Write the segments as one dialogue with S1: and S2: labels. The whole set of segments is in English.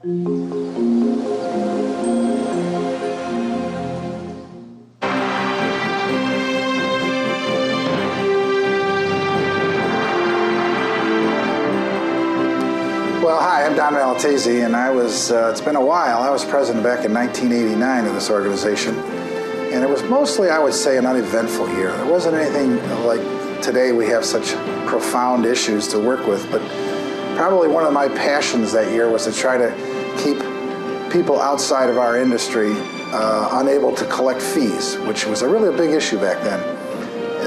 S1: Well, hi, I'm Maiolatesi, and it's been a while. I was president back in 1989 of this organization, and it was mostly, I would say, an uneventful year. There wasn't anything like today we have such profound issues to work with, but probably one of my passions that year was to try to keep people outside of our industry unable to collect fees, which was really a big issue back then.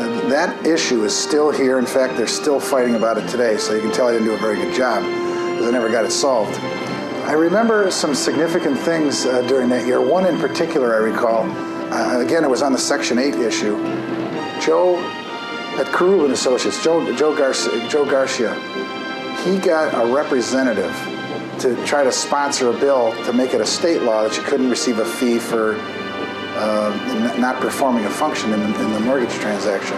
S1: And that issue is still here. In fact, they're still fighting about it today, so you can tell I didn't do a very good job, because I never got it solved. I remember some significant things during that year. One in particular I recall, again, it was on the Section 8 issue. Joe at Carew and Associates, Joe Garcia, he got a representative to try to sponsor a bill to make it a state law that you couldn't receive a fee for not performing a function in the mortgage transaction.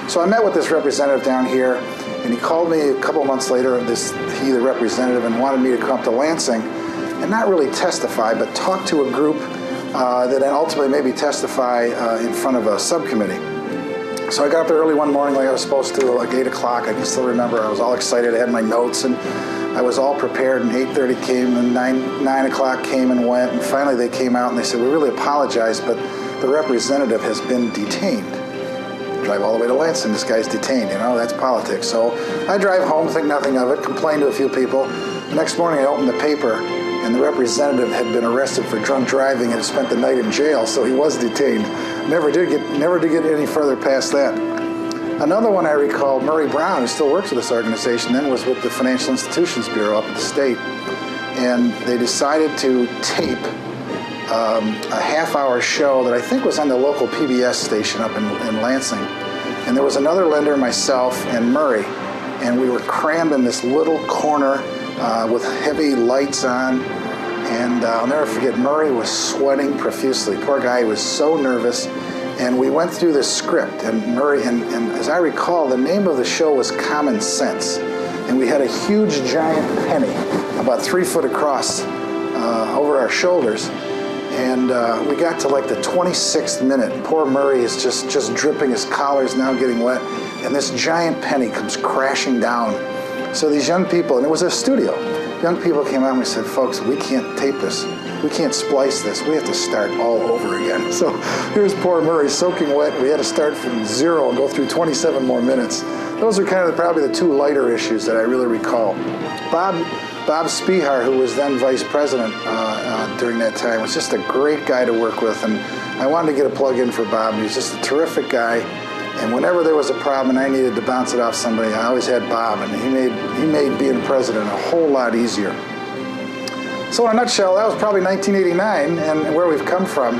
S1: So I met with this representative down here, and he called me a couple months later, the representative, and wanted me to come up to Lansing and not really testify, but talk to a group that then ultimately maybe testify in front of a subcommittee. So I got up there early one morning like I was supposed to, like 8 o'clock. I can still remember. I was all excited. I had my notes, and I was all prepared, and 8:30 came, and 9 o'clock came and went, and finally they came out and they said, "We really apologize, but the representative has been detained." Drive all the way to Lansing, this guy's detained, that's politics. So I drive home, think nothing of it, complain to a few people. The next morning I opened the paper, and the representative had been arrested for drunk driving and had spent the night in jail, so he was detained. Never did get any further past that. Another one I recall, Murray Brown, who still works with this organization, then was with the Financial Institutions Bureau up at the state, and they decided to tape a half-hour show that I think was on the local PBS station up in Lansing. And there was another lender, myself, and Murray, and we were crammed in this little corner with heavy lights on, and I'll never forget, Murray was sweating profusely. Poor guy, he was so nervous. And we went through this script, and Murray, and as I recall, the name of the show was Common Sense. And we had a huge, giant penny, about 3 foot across, over our shoulders. And we got to like the 26th minute. Poor Murray is just dripping. His collar's now getting wet. And this giant penny comes crashing down. So these young people, and it was a studio, young people came out and we said, "Folks, we can't tape this. We can't splice this. We have to start all over again." So here's poor Murray soaking wet. We had to start from zero and go through 27 more minutes. Those are kind of probably the two lighter issues that I really recall. Bob Spihar, who was then vice president during that time, was just a great guy to work with, and I wanted to get a plug in for Bob. He was just a terrific guy, and whenever there was a problem and I needed to bounce it off somebody, I always had Bob, and he made being president a whole lot easier. So in a nutshell, that was probably 1989, and where we've come from.